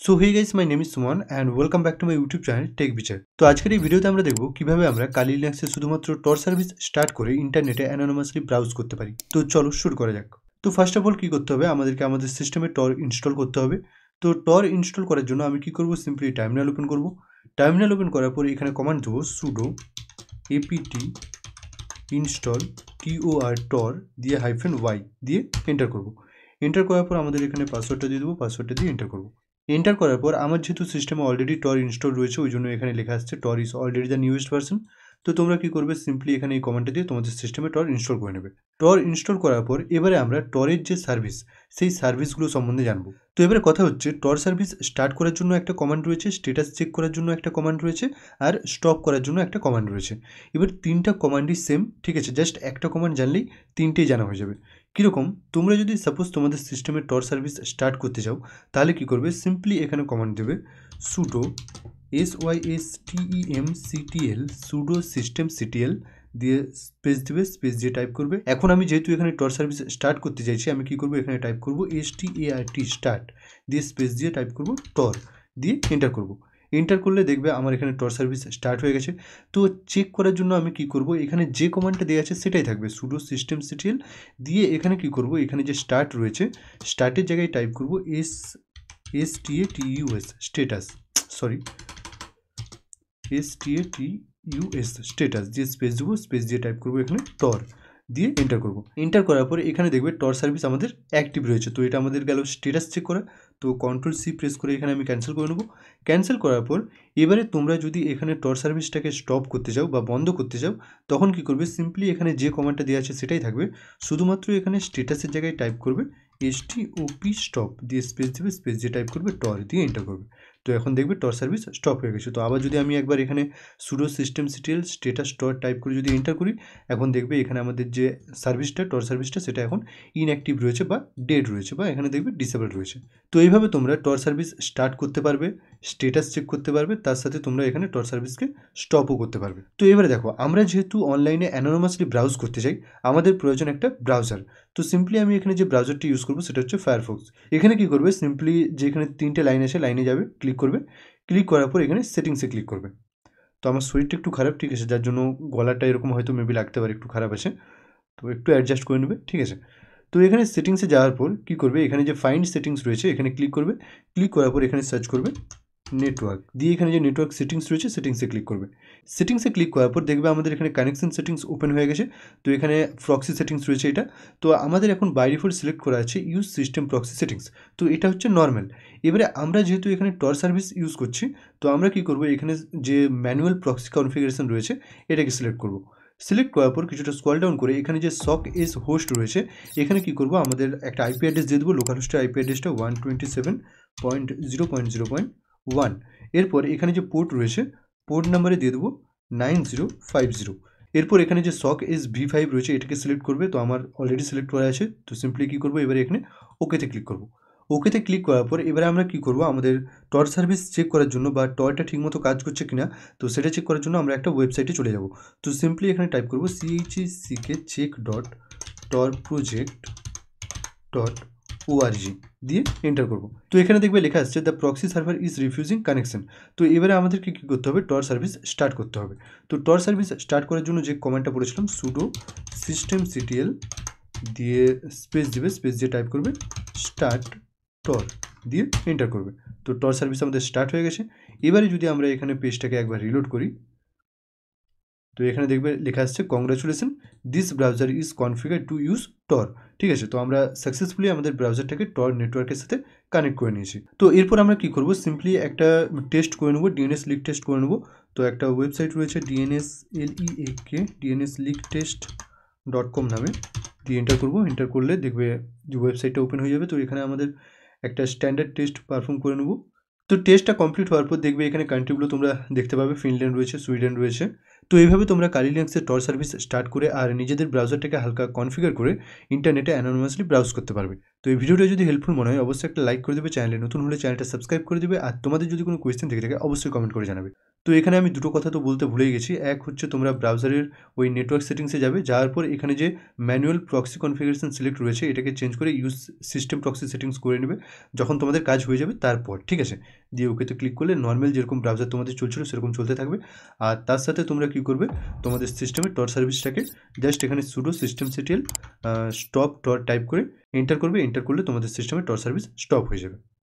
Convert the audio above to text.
So hey guys, my name is Suman and welcome back to my YouTube channel tech Bichar. তো আজকের এই ভিডিওতে আমরা দেখব কিভাবে আমরা কালি লিনাক্সে শুধুমাত্র টর সার্ভিস স্টার্ট করে ইন্টারনেটে অ্যানোনিমাসলি ব্রাউজ করতে পারি। তো চলো শুরু করা যাক। তো ফার্স্ট অফ অল কী করতে হবে, আমাদেরকে আমাদের সিস্টেমে টর ইনস্টল করতে হবে। তো টর ইনস্টল করার জন্য আমি কী করব, সিম্পলি টার্মিনাল ওপেন করব। টার্মিনাল ওপেন করার পর এখানে কমান্ড দেবো সুডো apt ইনস্টল tor দিয়ে -y দিয়ে এন্টার করব। এন্টার করার পর আমাদের এখানে পাসওয়ার্ডটা দিয়ে দেবো, পাসওয়ার্ডটা দিয়ে এন্টার করব। এন্টার করার পর আমার যেহেতু সিস্টেমে অলরেডি টর ইনস্টল রয়েছে, ওই জন্য এখানে লেখা আসছে Tor is already the newest version. তো তোমরা কী করবে, সিম্পলি এখানে এই কমান্ডটা দিয়ে তোমাদের সিস্টেমে টর ইনস্টল করে নেবে। টর ইনস্টল করার পর এবারে আমরা টরের যে সার্ভিস, সেই সার্ভিসগুলো সম্বন্ধে জানবো। তো এবারে কথা হচ্ছে, টর সার্ভিস স্টার্ট করার জন্য একটা কমান্ড রয়েছে, স্ট্যাটাস চেক করার জন্য একটা কমান্ড রয়েছে, আর স্টপ করার জন্য একটা কমান্ড রয়েছে। এবার তিনটা কমান্ডই সেম, ঠিক আছে, জাস্ট একটা কমান্ড জানলেই তিনটেই জানা হয়ে যাবে। কীরকম, তোমরা যদি সাপোজ তোমাদের সিস্টেমে টর সার্ভিস স্টার্ট করতে চাও, তাহলে কী করবে, সিম্পলি এখানে কমান্ড দেবে সুডো systemctl সুডো systemctl দিয়ে স্পেস দিবে, স্পেস দিয়ে টাইপ করবে। এখন আমি যেহেতু এখানে টর সার্ভিস স্টার্ট করতে চাইছি, আমি কী করবো, এখানে টাইপ করবো start দিয়ে স্পেস দিয়ে টাইপ করবো টর দিয়ে এন্টার করব। এন্টার করলে দেখবে আমার এখানে টর সার্ভিস স্টার্ট হয়ে গেছে। তো চেক করার জন্য আমি কি করব, এখানে যে কমান্ডটা দেওয়া আছে সেটাই থাকবে, সুডো systemctl দিয়ে এখানে কি করব, এখানে যে স্টার্ট রয়েছে, স্টার্টের জায়গায় টাইপ করব স্ট্যাটাস স্ট্যাটাস দিয়ে স্পেস দেবো, স্পেস দিয়ে টাইপ করবো এখানে টর দিয়ে এন্টার করব। এন্টার করার পরে এখানে দেখবে টর সার্ভিস আমাদের অ্যাক্টিভ রয়েছে। তো এটা আমাদের গেল স্ট্যাটাস চেক করা। তো Ctrl+C প্রেস করে এখানে আমি ক্যান্সেল করে নেবো। ক্যান্সেল করার পর এবারে তোমরা যদি এখানে টর সার্ভিসটাকে স্টপ করতে চাও বা বন্ধ করতে চাও, তখন কি করবে, সিম্পলি এখানে যে কমান্ডটা দেওয়া আছে সেটাই থাকবে, শুধুমাত্র এখানে স্ট্যাটাসের জায়গায় টাইপ করবে stop স্টপ দিয়ে স্পেস দেবে, স্পেস দিয়ে টাইপ করবে টর দিয়ে এন্টার করবে। তো এখন দেখবে টর সার্ভিস স্টপ হয়ে গেছে। তো আবার যদি আমি একবার এখানে সুডো systemctl স্ট্যাটাস টর টাইপ করে যদি এন্টার করি, এখন দেখবে এখানে আমাদের যে সার্ভিসটা, টর সার্ভিসটা, সেটা এখন ইনঅ্যাক্টিভ রয়েছে বা ডেড রয়েছে, বা এখানে দেখবে ডিসেবল রয়েছে। তো এইভাবে তোমরা টর সার্ভিস স্টার্ট করতে পারবে, স্ট্যাটাস চেক করতে পারবে, তার সাথে তোমরা এখানে টর সার্ভিসকে স্টপও করতে পারবে। তো এবারে দেখো, আমরা যেহেতু অনলাইনে অ্যানোনিমাসলি ব্রাউজ করতে চাই, আমাদের প্রয়োজন একটা ব্রাউজার। তো সিম্পলি আমি এখানে যে ব্রাউজারটি ইউজ করবো সেটা হচ্ছে ফায়ারফক্স। এখানে কি করবে, সিম্পলি যে এখানে তিনটে লাইন আছে, লাইনে যাবে, ক্লিক করবে, ক্লিক করার পর এখানে সেটিংসে ক্লিক করবে। তো আমার শরীরটা একটু খারাপ, ঠিক আছে, যার জন্য গলাটা এরকম হয়তো মেবি লাগতে পারে, একটু খারাপ আছে, তো একটু অ্যাডজাস্ট করে নেবে, ঠিক আছে। তো এখানে সেটিংসে যাওয়ার পর কী করবে, এখানে যে ফাইন্ড সেটিংস রয়েছে এখানে ক্লিক করবে। ক্লিক করার পর এখানে সার্চ করবে নেটওয়ার্ক দিয়ে, এখানে যে নেটওয়ার্ক সেটিংস রয়েছে সেটিংসে ক্লিক করবে। সেটিংসে ক্লিক করার পর দেখবে আমাদের এখানে কানেকশন সেটিংস ওপেন হয়ে গেছে। তো এখানে প্রক্সি সেটিংস রয়েছে এটা। তো আমাদের এখন বাই ডিফল্ট সিলেক্ট করা আছে ইউজ সিস্টেম প্রক্সি সেটিংস। তো এটা হচ্ছে নর্মাল। এবারে আমরা যেহেতু এখানে টর সার্ভিস ইউজ করছি, তো আমরা কি করব, এখানে যে ম্যানুয়াল প্রক্সি কনফিগারেশন রয়েছে এটাকে সিলেক্ট করব। সিলেক্ট করার পর কিছুটা স্ক্রল ডাউন করে এখানে যে সক এস হোস্ট রয়েছে, এখানে কি করব, আমাদের একটা আইপি অ্যাড্রেস দিয়ে দেবো। লোকাল হোস্টের আইপি অ্যাড্রেসটা 127.0.0.1। এরপর এখানে যে পোর্ট রয়েছে, পোর্ট নাম্বারে দিয়ে দেবো 9050। এরপর এখানে যে সক এস V5 রয়েছে এটাকে সিলেক্ট করবে। তো আমার অলরেডি সিলেক্ট করা আছে। তো সিম্পলি কী করবো, এবারে এখানে ওকেতে ক্লিক করব। ওকেতে ক্লিক করার পর এবারে আমরা কি করব, আমাদের টর সার্ভিস চেক করার জন্য বা টরটা ঠিকমতো কাজ করছে কিনা, তো সেটা চেক করার জন্য আমরা একটা ওয়েবসাইটে চলে যাব। তো সিম্পলি এখানে টাইপ করব check.torproject.org দিয়ে এন্টার করব। তো এখানে দেখবে লেখা আসছে the proxy server is refusing connection. তো এবারে আমাদেরকে কী করতে হবে, টর সার্ভিস স্টার্ট করতে হবে। তো টর সার্ভিস স্টার্ট করার জন্য যে কমান্ডটা পড়েছিলাম, সুডো systemctl দিয়ে স্পেস দিবে, স্পেস দিয়ে টাইপ করবে স্টার্ট টর দিয়ে এন্টার করবে। তো টর সার্ভিস আমাদের স্টার্ট হয়ে গেছে। এবারে যদি আমরা এখানে পেজটাকে একবার রিলোড করি, তো এখানে দেখবে লেখা আসছে congratulation, this browser is configure to use Tor. ঠিক আছে, তো আমরা সাকসেসফুলি আমাদের ব্রাউজারটাকে টর নেটওয়ার্কের সাথে কানেক্ট করে নিয়েছি। তো এরপর আমরা কি করব, সিম্পলি একটা টেস্ট করে নেবো, ডিএনএস লিক টেস্ট করে নেবো। তো একটা ওয়েবসাইট রয়েছে dnsleak.com নামে, দিয়ে এন্টার করবো। এন্টার করলে দেখবে যে ওয়েবসাইটটা ওপেন হয়ে যাবে। তো এখানে আমাদের একটা স্ট্যান্ডার্ড টেস্ট পারফর্ম করে নেবো। তো টেস্টটা কমপ্লিট হওয়ার পর দেখবে এখানে কান্ট্রিগুলো তোমরা দেখতে পাবে, ফিনল্যান্ড রয়েছে, সুইডেন রয়েছে। তো এইভাবে তোমরা কালি লিনাক্সের টর সার্ভিস স্টার্ট করে আর নিজেদের ব্রাউজারটাকে হালকা কনফিগার করে ইন্টারনেটে অ্যানোনিমাসলি ব্রাউজ করতে পারবে। তো এই ভিডিওটা যদি হেল্পফুল মনে হয় অবশ্যই একটা লাইক করে দেবে, চ্যানেলে নতুন হলে চ্যানেলটা সাবস্ক্রাইব করে দেবে, আর তোমাদের যদি কোনো কোয়েশ্চেন থেকে থাকে অবশ্যই কমেন্ট করে জানাবে। তো এখানে আমি দুটো কথা তো বলতে ভুলেই গেছি। এক হচ্ছে তোমরা ব্রাউজারের ওই নেটওয়ার্ক সেটিংসে যাবে, যাওয়ার পর এখানে যে ম্যানুয়াল প্রক্সি কনফিগারেশন সিলেক্ট রয়েছে এটাকে চেঞ্জ করে ইউজ সিস্টেম প্রক্সি সেটিংস করে নেবে যখন তোমাদের কাজ হয়ে যাবে তারপর, ঠিক আছে? দিয়ে ওকেতে ক্লিক করলে নর্মাল যেরকম ব্রাউজার তোমাদের চলছিল সেরকম চলতে থাকবে। আর তার সাথে তোমরা কী করবে, তোমাদের সিস্টেমের টর সার্ভিসটাকে জাস্ট এখানে সুডো systemctl স্টপ টর টাইপ করে এন্টার করবে। এন্টার করলে তোমাদের সিস্টেমে টর সার্ভিস স্টপ হয়ে যাবে।